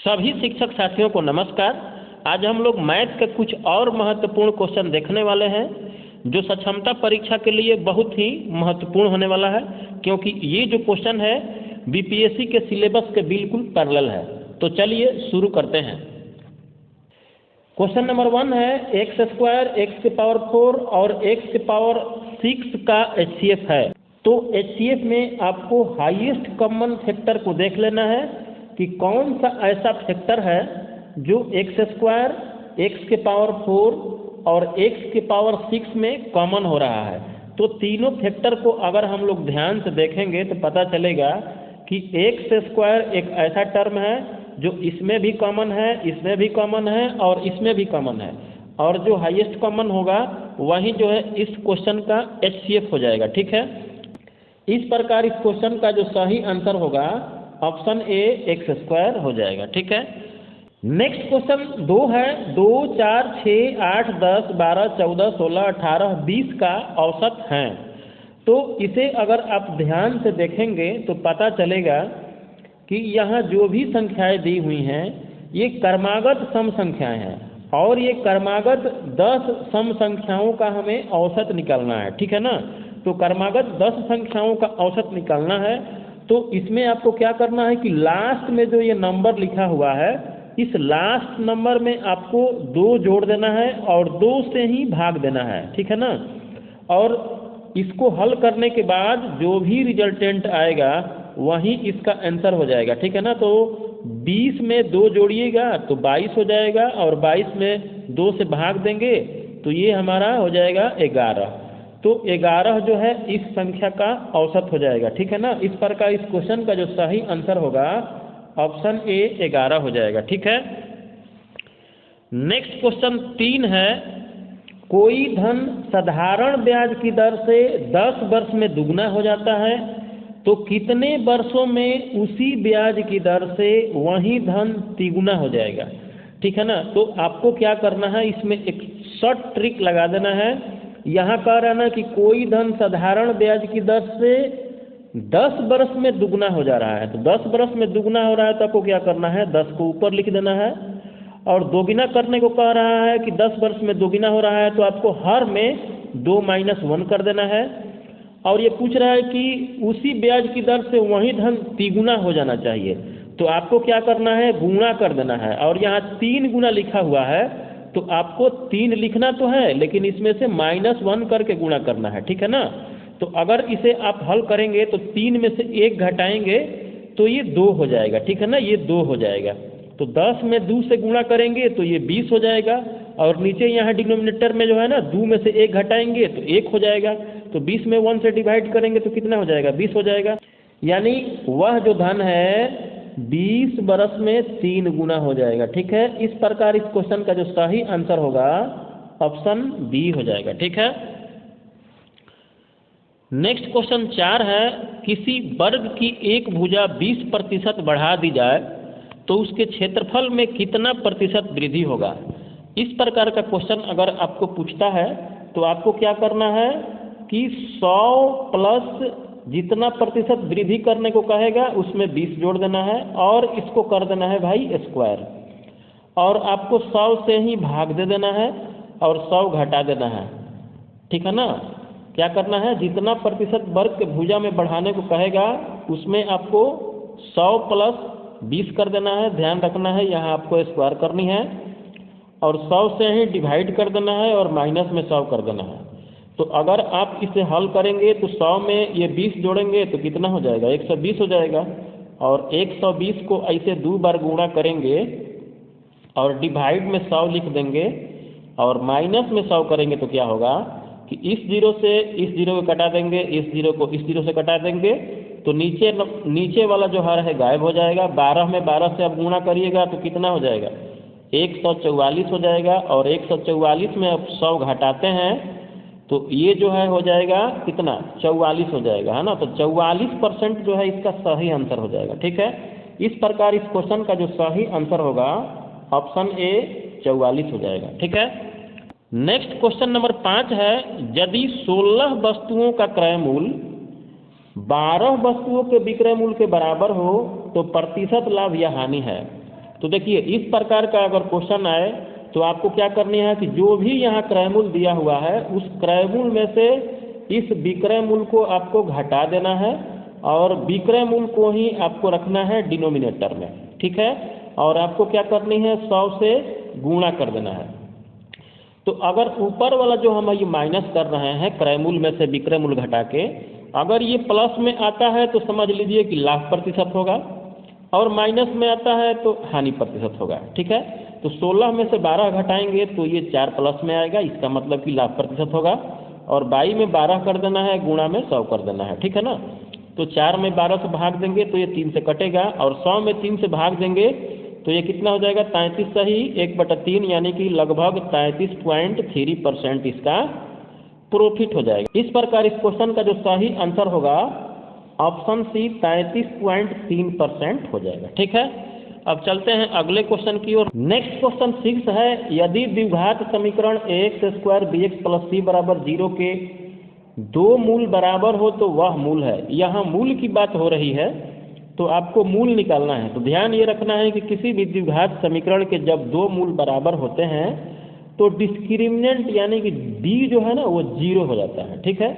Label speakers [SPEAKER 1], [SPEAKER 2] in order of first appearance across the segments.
[SPEAKER 1] सभी शिक्षक साथियों को नमस्कार। आज हम लोग मैथ के कुछ और महत्वपूर्ण क्वेश्चन देखने वाले हैं जो सक्षमता परीक्षा के लिए बहुत ही महत्वपूर्ण होने वाला है, क्योंकि ये जो क्वेश्चन है बीपीएससी के सिलेबस के बिल्कुल पैरेलल है। तो चलिए शुरू करते हैं। क्वेश्चन नंबर 1 है एक्स स्क्वायर एक्स के पावर 4 और एक्स के पावर 6 का एचसीएफ है। तो एचसीएफ में आपको हाईएस्ट कॉमन फैक्टर को देख लेना है कि कौन सा ऐसा फैक्टर है जो एक्स स्क्वायर एक्स के पावर 4 और एक्स के पावर 6 में कॉमन हो रहा है। तो तीनों फैक्टर को अगर हम लोग ध्यान से देखेंगे तो पता चलेगा कि एक्स स्क्वायर एक ऐसा टर्म है जो इसमें भी कॉमन है, इसमें भी कॉमन है और इसमें भी कॉमन है, और जो हाईएस्ट कॉमन होगा वही जो है इस क्वेश्चन का एचसीएफ हो जाएगा। ठीक है, इस प्रकार इस क्वेश्चन का जो सही आंसर होगा ऑप्शन ए एक्स स्क्वायर हो जाएगा। ठीक है, नेक्स्ट क्वेश्चन 2 है 2, 4, 6, 8, 10, 12, 14, 16, 18, 20 का औसत है। तो इसे अगर आप ध्यान से देखेंगे तो पता चलेगा कि यहाँ जो भी संख्याएं दी हुई हैं ये क्रमागत सम संख्याएं हैं और ये क्रमागत 10 सम संख्याओं का हमें औसत निकालना है। ठीक है ना, तो क्रमागत 10 संख्याओं का औसत निकालना है। तो इसमें आपको क्या करना है कि लास्ट में जो ये नंबर लिखा हुआ है इस लास्ट नंबर में आपको 2 जोड़ देना है और 2 से ही भाग देना है। ठीक है ना, और इसको हल करने के बाद जो भी रिजल्टेंट आएगा वही इसका आंसर हो जाएगा। ठीक है ना, तो 20 में 2 जोड़िएगा तो 22 हो जाएगा और 22 में 2 से भाग देंगे तो ये हमारा हो जाएगा 11। तो 11 जो है इस संख्या का औसत हो जाएगा। ठीक है ना, इस प्रकार इस क्वेश्चन का जो सही आंसर होगा ऑप्शन ए 11 हो जाएगा। ठीक है, नेक्स्ट क्वेश्चन 3 है कोई धन साधारण ब्याज की दर से 10 वर्ष में दुगना हो जाता है तो कितने वर्षों में उसी ब्याज की दर से वही धन तिगुना हो जाएगा। ठीक है ना, तो आपको क्या करना है, इसमें एक शॉर्ट ट्रिक लगा देना है। यहाँ कह रहा है ना कि कोई धन साधारण ब्याज की दर से 10 वर्ष में दुगना हो जा रहा है, तो 10 वर्ष में दुगना हो रहा है तो आपको क्या करना है 10 को ऊपर लिख देना है, और दोगुना करने को कह रहा है कि 10 वर्ष में दोगुना हो रहा है तो आपको हर में 2 - 1 कर देना है, और ये पूछ रहा है कि उसी ब्याज की दर से वही धन तिगुना हो जाना चाहिए। तो आपको क्या करना है गुणा कर देना है, और यहाँ 3 गुना लिखा हुआ है तो आपको 3 लिखना तो है लेकिन इसमें से -1 करके गुणा करना है। ठीक है ना, तो अगर इसे आप हल करेंगे तो 3 में से 1 घटाएंगे तो ये 2 हो जाएगा। ठीक है ना, ये 2 हो जाएगा। तो 10 में 2 से गुणा करेंगे तो ये 20 हो जाएगा, और नीचे यहाँ डिनोमिनेटर में जो है ना 2 में से 1 घटाएंगे तो 1 हो जाएगा। तो 20 में 1 से डिवाइड करेंगे तो कितना हो जाएगा 20 हो जाएगा, यानी वह जो धन है 20 वर्ष में 3 गुना हो जाएगा। ठीक है, इस प्रकार इस क्वेश्चन का जो सही आंसर होगा ऑप्शन बी हो जाएगा। ठीक है, नेक्स्ट क्वेश्चन 4 है किसी वर्ग की एक भुजा 20% बढ़ा दी जाए तो उसके क्षेत्रफल में कितना प्रतिशत वृद्धि होगा। इस प्रकार का क्वेश्चन अगर आपको पूछता है तो आपको क्या करना है कि 100 प्लस जितना प्रतिशत वृद्धि करने को कहेगा उसमें 20 जोड़ देना है और इसको कर देना है भाई स्क्वायर, और आपको 100 से ही भाग दे देना है और 100 घटा देना है। ठीक है ना, क्या करना है जितना प्रतिशत वर्ग के भुजा में बढ़ाने को कहेगा उसमें आपको 100 प्लस 20 कर देना है। ध्यान रखना है यहाँ आपको स्क्वायर करनी है और 100 से ही डिवाइड कर देना है और माइनस में 100 कर देना है। तो अगर आप इसे हल करेंगे तो 100 में ये 20 जोड़ेंगे तो कितना हो जाएगा 120 हो जाएगा, और 120 को ऐसे 2 बार गुणा करेंगे और डिवाइड में 100 लिख देंगे और माइनस में 100 करेंगे तो क्या होगा कि इस 0 से इस 0 को कटा देंगे, इस 0 को इस 0 से कटा देंगे तो नीचे वाला जो हर है गायब हो जाएगा। 12 में 12 से आप गुणा करिएगा तो कितना हो जाएगा 144 हो जाएगा, और 144 में आप 100 घटाते हैं तो ये जो है हो जाएगा कितना 44 हो जाएगा, है ना। तो 44% जो है इसका सही आंसर हो जाएगा। ठीक है, इस प्रकार इस क्वेश्चन का जो सही आंसर होगा ऑप्शन ए 44 हो जाएगा। ठीक है, नेक्स्ट क्वेश्चन नंबर 5 है यदि 16 वस्तुओं का क्रय मूल्य 12 वस्तुओं के विक्रय मूल्य के बराबर हो तो प्रतिशत लाभ या हानि है। तो देखिए इस प्रकार का अगर क्वेश्चन आए तो आपको क्या करनी है कि जो भी यहाँ क्रय मूल दिया हुआ है उस क्रय मूल में से इस विक्रय मूल को आपको घटा देना है और विक्रय मूल को ही आपको रखना है डिनोमिनेटर में, ठीक है। और आपको क्या करनी है 100 से गुणा कर देना है। तो अगर ऊपर वाला जो हम ये माइनस कर रहे हैं क्रय मूल में से विक्रय मूल घटा के, अगर ये प्लस में आता है तो समझ लीजिए कि लाभ प्रतिशत होगा और माइनस में आता है तो हानि प्रतिशत होगा, ठीक है। तो 16 में से 12 घटाएंगे तो ये 4 प्लस में आएगा, इसका मतलब कि लाभ प्रतिशत होगा। और 22 में 12 कर देना है, गुणा में 100 कर देना है, ठीक है ना। तो 4 में 12 से भाग देंगे तो ये 3 से कटेगा और 100 में 3 से भाग देंगे तो ये कितना हो जाएगा 33 सही 1/3, यानी कि लगभग 33.3% इसका प्रॉफिट हो जाएगा। इस प्रकार इस क्वेश्चन का जो सही आंसर होगा ऑप्शन सी 33.3% हो जाएगा, ठीक है। अब चलते हैं अगले क्वेश्चन की ओर। नेक्स्ट क्वेश्चन 6 है, यदि द्विघात समीकरण ax² bx + c = 0 के दो मूल बराबर हो तो वह मूल है। यहाँ मूल की बात हो रही है तो आपको मूल निकालना है। तो ध्यान ये रखना है कि किसी भी द्विघात समीकरण के जब दो मूल बराबर होते हैं तो डिस्क्रिमिनेंट यानी कि d जो है ना वो 0 हो जाता है, ठीक है।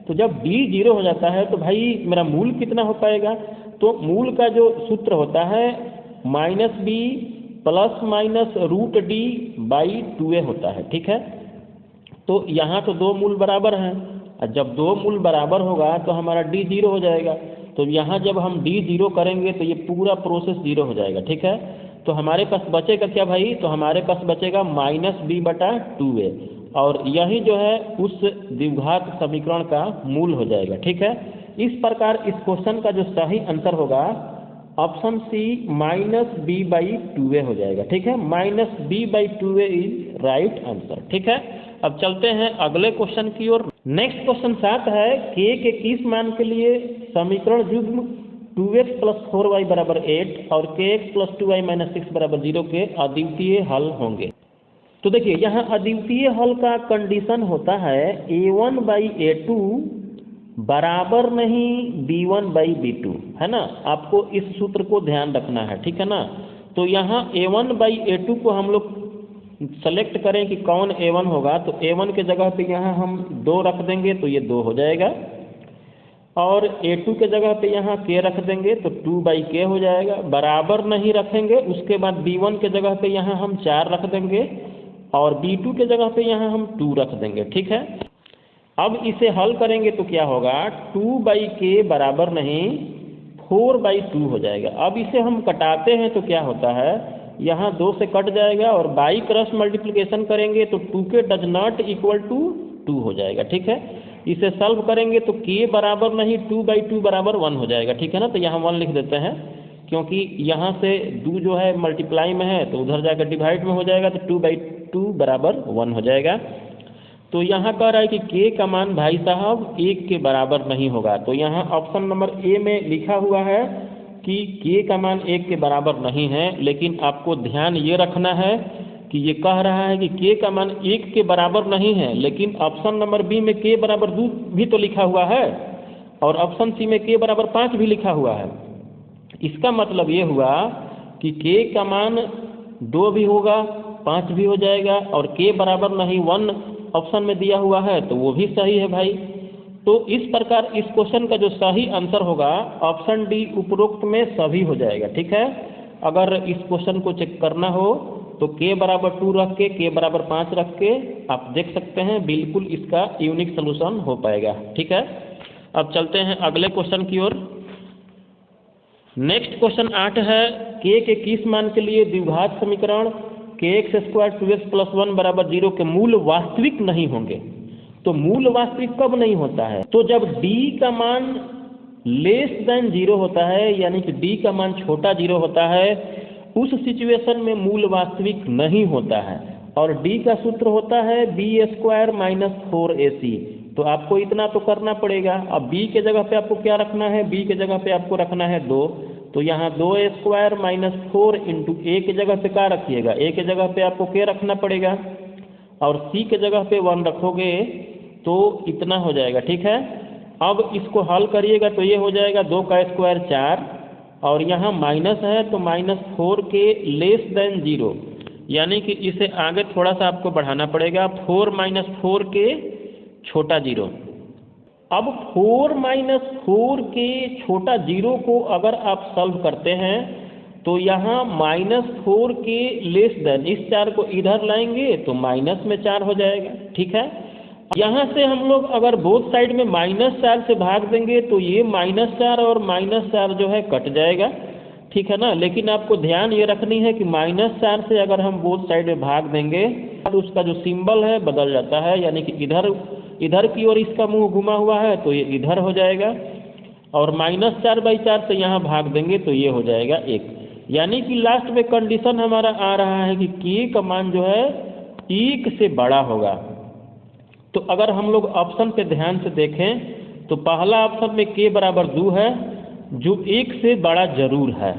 [SPEAKER 1] तो जब d 0 हो जाता है तो भाई मेरा मूल कितना हो पाएगा, तो मूल का जो सूत्र होता है -b ± √d/2a होता है, ठीक है। तो यहाँ तो दो मूल बराबर हैं और जब दो मूल बराबर होगा तो हमारा d 0 हो जाएगा। तो यहाँ जब हम d 0 करेंगे तो ये पूरा प्रोसेस 0 हो जाएगा, ठीक है। तो हमारे पास बचेगा क्या भाई, तो हमारे पास बचेगा -b/2a और यही जो है उस द्विघात समीकरण का मूल हो जाएगा, ठीक है। इस प्रकार इस क्वेश्चन का जो सही आंसर होगा ऑप्शन सी -b/2a हो जाएगा, ठीक है। -b/2a इज राइट आंसर, ठीक है। अब चलते हैं अगले क्वेश्चन की ओर। नेक्स्ट क्वेश्चन 7 है, k के किस मान के लिए समीकरण युग्म 2x + 4y = 8 और kx + 2y - 6 = 0 के अद्वितीय हल होंगे। तो देखिए यहाँ अद्वितीय हल का कंडीशन होता है a1/a2 बराबर नहीं b1/b2, है ना। आपको इस सूत्र को ध्यान रखना है, ठीक है ना। तो यहाँ a1/a2 को हम लोग सेलेक्ट करें कि कौन a1 होगा, तो a1 के जगह पे यहाँ हम 2 रख देंगे तो ये 2 हो जाएगा और a2 के जगह पे यहाँ k रख देंगे तो 2/k हो जाएगा। बराबर नहीं रखेंगे, उसके बाद b1 के जगह पे यहाँ हम 4 रख देंगे और b2 के जगह पे यहाँ हम 2 रख देंगे, ठीक है। अब इसे हल करेंगे तो क्या होगा 2/k बराबर नहीं 4/2 हो जाएगा। अब इसे हम कटाते हैं तो क्या होता है, यहाँ 2 से कट जाएगा और बाई क्रॉस मल्टीप्लिकेशन करेंगे तो 2k does not equal to 2 हो जाएगा, ठीक है। इसे सॉल्व करेंगे तो k बराबर नहीं 2/2 बराबर 1 हो जाएगा, ठीक है ना। तो यहाँ 1 लिख देते हैं क्योंकि यहाँ से 2 जो है मल्टीप्लाई में है तो उधर जाकर डिवाइड में हो जाएगा तो 2/2 बराबर 1 हो जाएगा। तो यहाँ कह रहा है कि k का मान भाई साहब 1 के बराबर नहीं होगा। तो यहाँ ऑप्शन नंबर ए में लिखा हुआ है कि k का मान 1 के बराबर नहीं है, लेकिन आपको ध्यान ये रखना है कि ये कह रहा है कि k का मान 1 के बराबर नहीं है, लेकिन ऑप्शन नंबर बी में k बराबर 2 भी तो लिखा हुआ है और ऑप्शन सी में k बराबर 5 भी लिखा हुआ है। इसका मतलब ये हुआ कि k का मान 2 भी होगा 5 भी हो जाएगा और k बराबर नहीं 1 ऑप्शन में दिया हुआ है तो वो भी सही है भाई। तो इस प्रकार इस क्वेश्चन का जो सही आंसर होगा ऑप्शन डी उपरोक्त में सभी हो जाएगा, ठीक है। अगर इस क्वेश्चन को चेक करना हो तो k बराबर 2 रख के k बराबर 5 रख के आप देख सकते हैं, बिल्कुल इसका यूनिक सोल्यूशन हो पाएगा, ठीक है। अब चलते हैं अगले क्वेश्चन की ओर। नेक्स्ट क्वेश्चन 8 है, k के किस मान के लिए द्विघात समीकरण kx² 2x + 1 = 0 के मूल वास्तविक नहीं होंगे। तो मूल वास्तविक कब नहीं होता है, तो जब d का मान <0 होता है, यानी कि d का मान छोटा 0 होता है, उस सिचुएशन में मूल वास्तविक नहीं होता है। और d का सूत्र होता है b² - 4ac। तो आपको इतना तो करना पड़ेगा। अब b के जगह पे आपको क्या रखना है, b के जगह पे आपको रखना है 2, तो यहाँ 2a² - 4 इंटू a के जगह पे क्या रखिएगा, a के जगह पे आपको k रखना पड़ेगा और c के जगह पे 1 रखोगे तो इतना हो जाएगा, ठीक है। अब इसको हल करिएगा तो ये हो जाएगा 2 का स्क्वायर 4 और यहाँ माइनस है तो -4 के लेस देन 0, यानी कि इसे आगे थोड़ा सा आपको बढ़ाना पड़ेगा, 4 - 4 के छोटा 0। अब 4 - 4 के छोटा 0 को अगर आप सॉल्व करते हैं तो यहाँ -4 के लेस देन, इस 4 को इधर लाएंगे तो माइनस में 4 हो जाएगा, ठीक है। यहाँ से हम लोग अगर बोथ साइड में -4 से भाग देंगे तो ये -4 और -4 जो है कट जाएगा, ठीक है ना। लेकिन आपको ध्यान ये रखनी है कि -4 से अगर हम बोथ साइड में भाग देंगे तो उसका जो सिंबल है बदल जाता है, यानी कि इधर की ओर इसका मुंह घुमा हुआ है तो ये इधर हो जाएगा, और -4/4 से यहाँ भाग देंगे तो ये हो जाएगा 1, यानी कि लास्ट में कंडीशन हमारा आ रहा है कि k का मान जो है 1 से बड़ा होगा। तो अगर हम लोग ऑप्शन पे ध्यान से देखें तो पहला ऑप्शन में k बराबर 2 है, जो 1 से बड़ा जरूर है,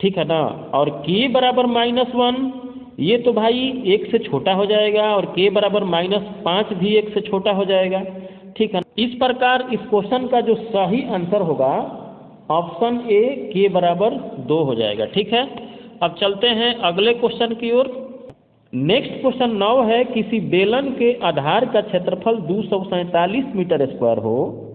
[SPEAKER 1] ठीक है ना। और k बराबर -1, ये तो भाई 1 से छोटा हो जाएगा, और k बराबर -5 भी 1 से छोटा हो जाएगा, ठीक है। इस प्रकार इस क्वेश्चन का जो सही आंसर होगा ऑप्शन ए k बराबर 2 हो जाएगा, ठीक है। अब चलते हैं अगले क्वेश्चन की ओर। नेक्स्ट क्वेश्चन 9 है, किसी बेलन के आधार का क्षेत्रफल 247 मीटर स्क्वायर हो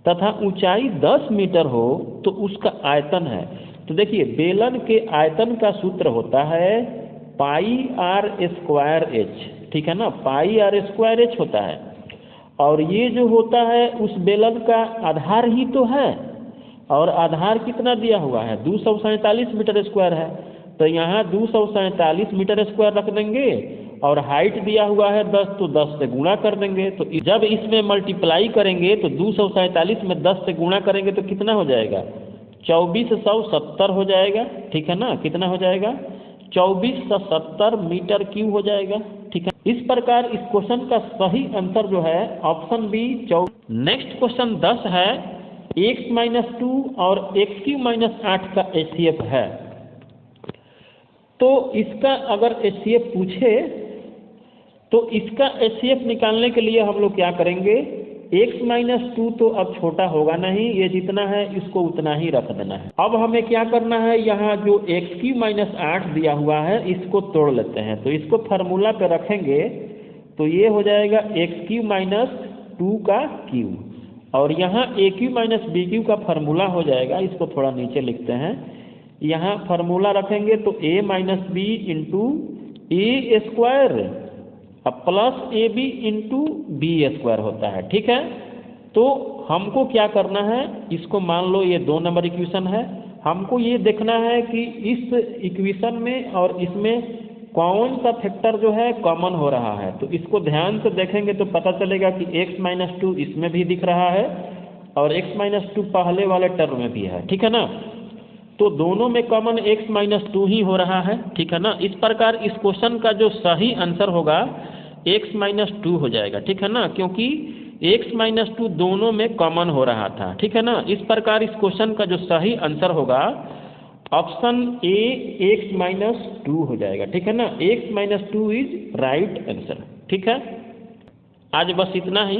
[SPEAKER 1] तथा ऊंचाई 10 मीटर हो तो उसका आयतन है। तो देखिए बेलन के आयतन का सूत्र होता है πr²h, ठीक है ना, πr² होता है। और ये जो होता है उस बेलन का आधार ही तो है, और आधार कितना दिया हुआ है 247 मीटर स्क्वायर है, तो यहाँ 247 मीटर स्क्वायर रख देंगे, और हाइट दिया हुआ है 10 तो 10 से गुणा कर देंगे। तो जब इसमें मल्टीप्लाई करेंगे तो 247 में 10 से गुणा करेंगे तो कितना हो जाएगा 2470 हो जाएगा, ठीक है ना। कितना हो जाएगा 2470 मीटर क्यूब हो जाएगा, ठीक है। इस प्रकार इस क्वेश्चन का सही आंसर जो है ऑप्शन बी 24। नेक्स्ट क्वेश्चन 10 है, x - 2 और x³ - 8 का HCF है। तो इसका अगर HCF पूछे तो इसका HCF निकालने के लिए हम लोग क्या करेंगे, x - 2 तो अब छोटा होगा नहीं, ये जितना है इसको उतना ही रख देना है। अब हमें क्या करना है, यहाँ जो x³ - 8 दिया हुआ है इसको तोड़ लेते हैं, तो इसको फार्मूला पे रखेंगे तो ये हो जाएगा x³ - 2 का क्यूब, और यहाँ a³ - b³ का फार्मूला हो जाएगा, इसको थोड़ा नीचे लिखते हैं। यहाँ फार्मूला रखेंगे तो a - b into a² plus ab into b² होता है, ठीक है। तो हमको क्या करना है, इसको मान लो ये 2 नंबर इक्वेशन है, हमको ये देखना है कि इस इक्वेशन में और इसमें कौन सा फैक्टर जो है कॉमन हो रहा है। तो इसको ध्यान से देखेंगे तो पता चलेगा कि x - 2 इसमें भी दिख रहा है और x - 2 पहले वाले टर्म में भी है, ठीक है ना। तो दोनों में कॉमन x - 2 ही हो रहा है, ठीक है ना। इस प्रकार इस क्वेश्चन का जो सही आंसर होगा x - 2 हो जाएगा, ठीक है ना, क्योंकि x - 2 दोनों में कॉमन हो रहा था, ठीक है ना। इस प्रकार इस क्वेश्चन का जो सही आंसर होगा ऑप्शन ए x - 2 हो जाएगा, ठीक है ना। x - 2 इज राइट आंसर, ठीक है। आज बस इतना ही।